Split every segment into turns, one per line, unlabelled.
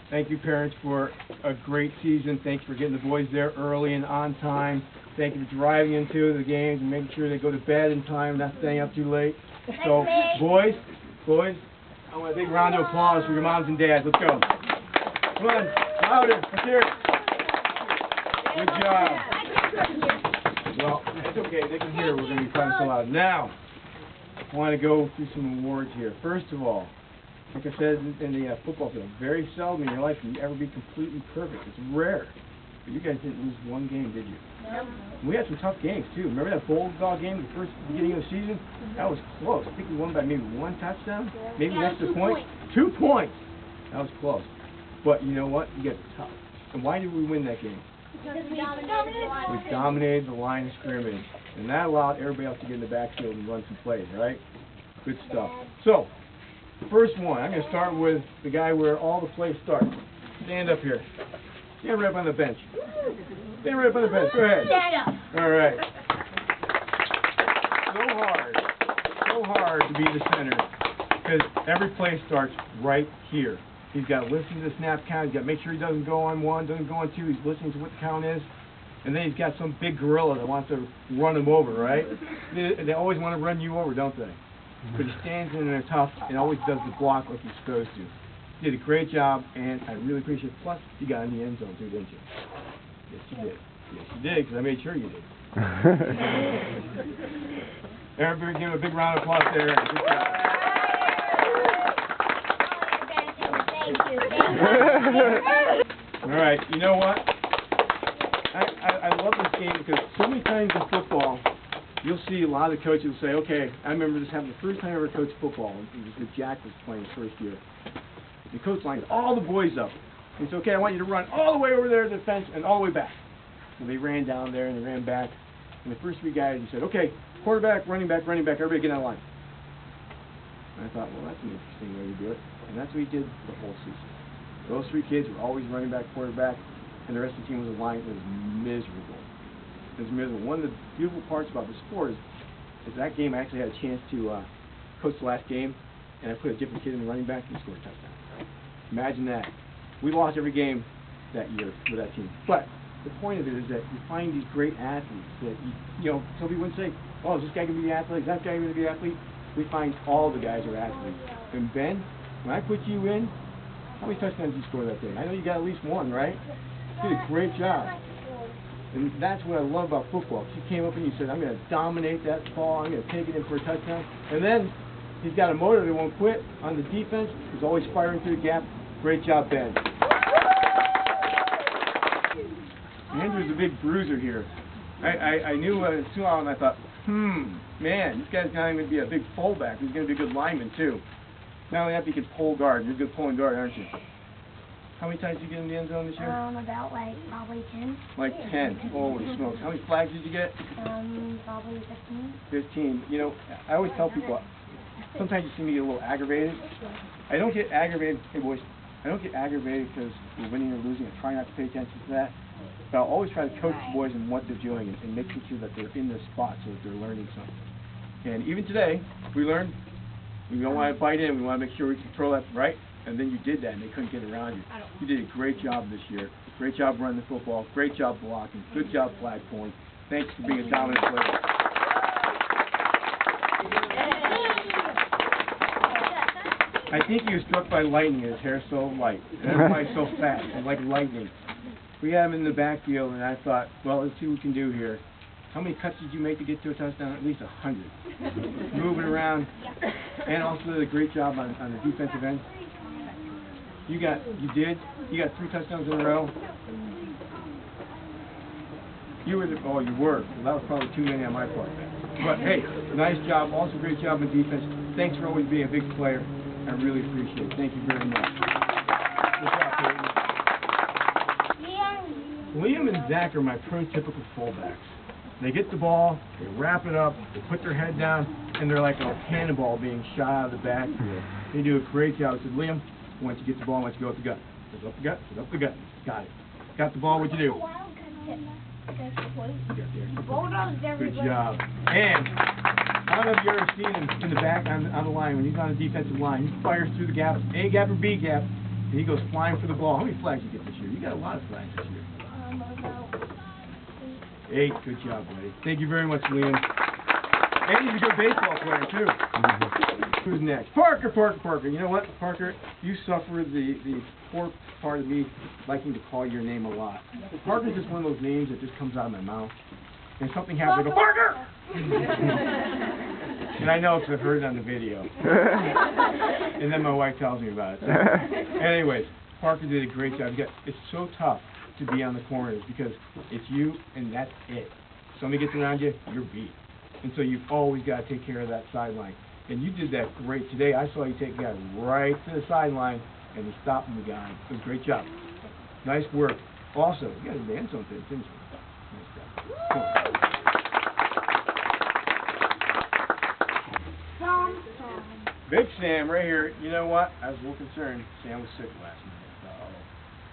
Thank you, parents, for a great season. Thanks for getting the boys there early and on time. Thank you for driving into the games and making sure they go to bed in time, not staying up too late. So, boys, I want a big round of applause for your moms and dads. Let's go. Come on, louder. Let's hear it. Good job. Well, it's okay. They can hear. We're going to be playing so loud. Now, I want to go through some awards here. First of all, like I said in the football field, very seldom in your life can you ever be completely perfect. It's rare. But you guys didn't lose one game, did you? No. We had some tough games, too. Remember that Bulldog game, the first beginning of the season? That was close. I think we won by maybe one touchdown, maybe an extra point. 2 points. That was close. But you know what? You get tough. And why did we win that game?
Because we
dominated the line of scrimmage. And that allowed everybody else to get in the backfield and run some plays, all right? Good stuff. So, the first one, I'm going to start with the guy where all the plays start. Stand up here. Stand right up on the bench. Stand right up on the bench. Go ahead.
Stand up.
All right. So hard to be the center because every play starts right here. He's got to listen to the snap count. He's got to make sure he doesn't go on one, doesn't go on two. He's listening to what the count is. And then he's got some big gorilla that wants to run him over, right? They always want to run you over, don't they? But he stands in there tough and always does the block like he's supposed to. You did a great job, and I really appreciate it. Plus, you got in the end zone too, didn't you? Yes, you did. Yes, you did, because I made sure you did. Everybody give him a big round of applause there. Good job.
Thank you.
All right, you know what? I love this game because so many times in football, you'll see a lot of the coaches say, okay, I remember this happened the first time I ever coached football. It was when Jack was playing his first year. The coach lined all the boys up. He said, okay, I want you to run all the way over there to the fence and all the way back. So they ran down there and they ran back. And the first three guys, he said, okay, quarterback, running back, everybody get on the line. And I thought, well, that's an interesting way to do it. And that's what he did the whole season. Those three kids were always running back, quarterback, and the rest of the team was a line that was miserable. It was miserable. One of the beautiful parts about the sport is that game I actually had a chance to coach the last game, and I put a different kid in the running back and he scored a touchdown. Imagine that. We lost every game that year with that team. But the point of it is that you find these great athletes that, you know, some people would say, oh, is this guy going to be the athlete? Is that guy going to be the athlete? We find all the guys are athletes. And Ben, when I put you in, how many touchdowns did you score that day? I know you got at least one, right? You did a great job. And that's what I love about football. You came up and you said, I'm going to dominate that ball. I'm going to take it in for a touchdown. And then he's got a motor that won't quit on the defense. He's always firing through the gap. Great job, Ben. Andrew's a big bruiser here. I knew I saw him and I thought, man, this guy's not even going to be a big fullback. He's going to be a good lineman, too. Not only that, he can pull guard. You're a good pulling guard, aren't you? How many times did you get in the end zone this year?
About probably 10.
Like 10. Holy smokes. How many flags did you get?
Probably 15.
15. You know, I always tell people, sometimes you see me get a little aggravated. I don't get aggravated, hey boys, I don't get aggravated because we're winning or losing. I try not to pay attention to that. But I'll always try to coach the boys in what they're doing and making sure that they're in their spot so that they're learning something. And even today, we learned we don't want to bite in. We want to make sure we control that, right? And then you did that, and they couldn't get around you. You did a great job this year. Great job running the football. Great job blocking. Good job flag pulling. Thanks for being a dominant player. I think he was struck by lightning. His hair's so light. That's why he's so fast. It's like lightning. We had him in the backfield, and I thought, well, let's see what we can do here. How many cuts did you make to get to a touchdown? At least 100. Moving around, and also did a great job on the defensive end. You got 3 touchdowns in a row. You were. Well, that was probably too many on my part. But hey, nice job. Also, great job in defense. Thanks for always being a big player. I really appreciate it. Thank you very much. Good job, Peyton. Liam and Zach are my prototypical fullbacks. They get the ball, they wrap it up, they put their head down, and they're like a cannonball being shot out of the back. They do a great job. I said, Liam, once you get the ball, once you go up the gut. Goes up the gut, goes up the gut. Got it. Got the ball, what'd you do? Good job. And I don't know if you ever seen him in the back on the line when he's on the defensive line. He fires through the gap, A gap or B gap. And he goes flying for the ball. How many flags you get this year? You got a lot of flags this year.
About
8. Good job, buddy. Thank you very much, Liam. And he's a good baseball player, too. Who's next? Parker. You know what, Parker? You suffer the poor part of me liking to call your name a lot. Parker's just one of those names that just comes out of my mouth. And something happens, I go, Parker! And I know because I've heard it on the video. And then my wife tells me about it. So. Anyways, Parker did a great job. It's so tough to be on the corners because it's you and that's it. Somebody gets around you, you're beat. And so you've always got to take care of that sideline. And you did that great today. I saw you take a guy right to the sideline and he stopped the guy. It was a great job. Nice work. Also, you got to dance on things, didn't you? Nice job. Come on. Big Sam right here. You know what? I was a little concerned. Sam was sick last night.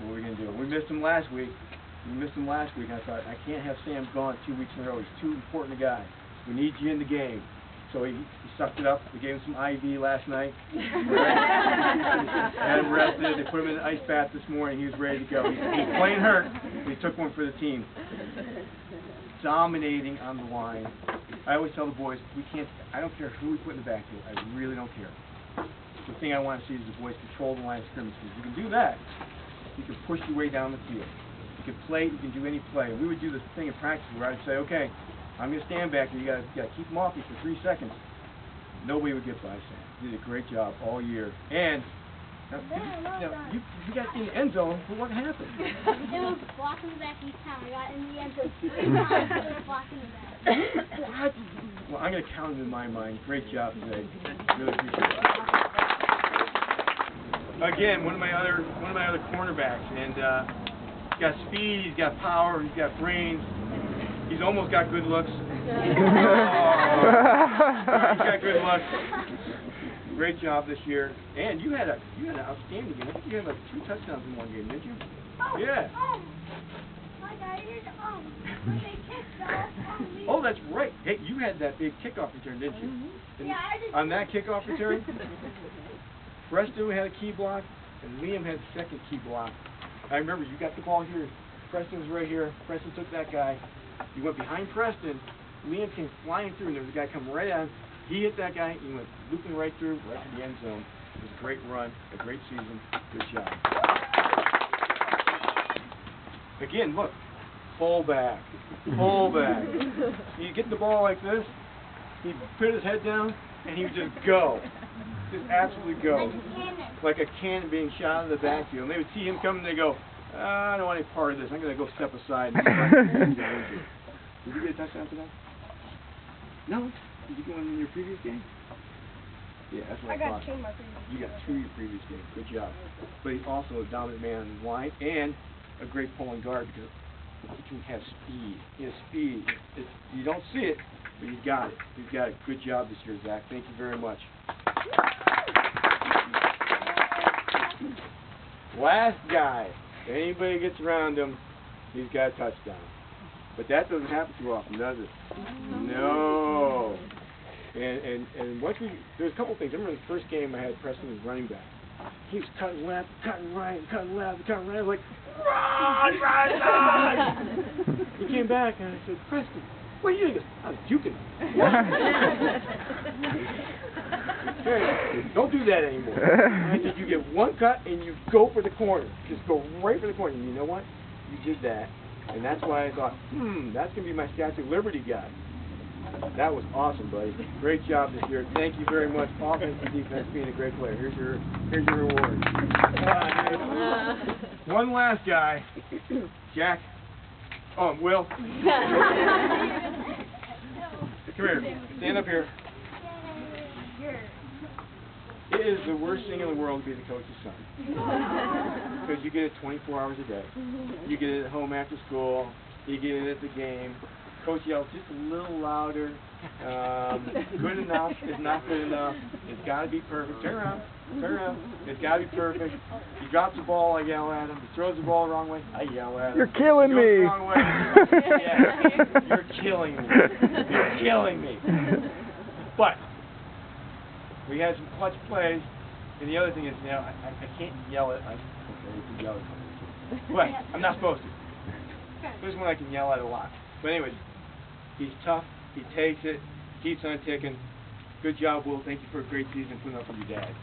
What are we going to do? We missed him last week. I thought, I can't have Sam gone 2 weeks in a row. He's too important a guy. We need you in the game. So he sucked it up. We gave him some IV last night. Had him rested. They put him in an ice bath this morning. He was ready to go. He's playing hurt. He took one for the team. Dominating on the line. I always tell the boys, I don't care who we put in the backfield. I really don't care. The thing I want to see is the boys control the line of scrimmage. If you can do that, you can push your way down the field. You can play, you can do any play. We would do this thing in practice where I'd say, okay, I'm going to stand back and you got to keep them off you for 3 seconds. Nobody would get by Sam. You did a great job all year. And you got in the end zone, but what happened?
It was blocking the back each time. I got in the end zone 3 times. It was blocking the back.
What? Well, I'm going to count it in my mind. Great job today. Really appreciate it. Again, one of my other cornerbacks, and he's got speed, he's got power, he's got brains. He's almost got good looks. He's got good looks. Great job this year. And you had an outstanding game. I think you had like 2 touchdowns in one game, didn't you? Yeah. Oh, that's right. Hey, you had that big kickoff return, didn't you? Mm-hmm. Yeah, I did. On that kickoff return, Preston had a key block, and Liam had the second key block. I remember you got the ball here. Preston was right here. Preston took that guy. You went behind Preston. Liam came flying through, and there was a guy coming right on. He hit that guy. He went looping right through, right to the end zone. It was a great run, a great season. Good job. Again, look. Fullback. You get the ball like this, he'd put his head down, and he would just go. Just absolutely go. Like a cannon being shot in the backfield. And they would see him coming, and they go, I don't want any part of this. I'm going to go step aside. Did you get a touchdown today? No? Did you go in your previous game? Yeah, that's what I thought.
I got 2 in my previous game.
You got 2 in your previous game. Good job. But he's also a dominant man on the line and a great pulling guard because he can have speed. He has speed. You don't see it, but he's got it. He's got it. Good job this year, Zach. Thank you very much. Last guy. If anybody gets around him, he's got a touchdown. But that doesn't happen too often, does it? No. And once there's a couple things. I remember the first game I had Preston as running back. He was cutting left, cutting right, cutting left, cutting right. I was like, run! He came back and I said, Preston, what are you doing? I was juking. Okay, don't do that anymore. And I said, you get one cut and you go for the corner. Just go right for the corner. And you know what? You did that. And that's why I thought, that's going to be my Statue of Liberty guy. That was awesome, buddy. Great job this year. Thank you very much. Offense and defense being a great player. Here's your reward. One last guy. Jack. Oh, Will. Come here. Stand up here. It is the worst thing in the world to be the coach's son. Because you get it 24 hours a day. You get it at home after school. You get it at the game. Coach yells just a little louder. Good enough is not good enough. It's got to be perfect. Turn around. It's got to be perfect. He drops the ball, I yell at him. He throws the ball the wrong way, I yell at him.
You're killing me.
The wrong way. Yeah, you're killing me. You're killing me. But we had some clutch plays. And the other thing is, I can't yell at. Okay, I can yell at somebody. But I'm not supposed to. There's one I can yell at a lot. But anyways, he's tough. He takes it. Keeps on ticking. Good job, Will. Thank you for a great season putting up with your dad.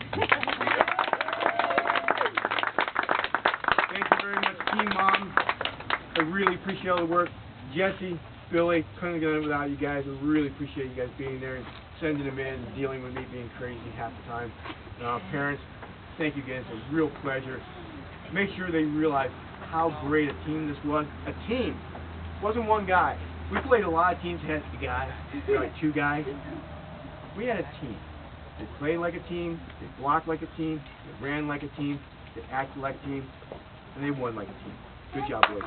Thank you very much, Team Mom. I really appreciate all the work. Jesse, Billy, couldn't have done it without you guys. I really appreciate you guys being there and sending them in and dealing with me being crazy half the time. Parents, thank you again. It's a real pleasure. Make sure they realize how great a team this was. A team. It wasn't one guy. We played a lot of teams that had a guy, like two guys. We had a team. They played like a team. They blocked like a team. They ran like a team. They acted like a team. And they won like a team. Good job, boys.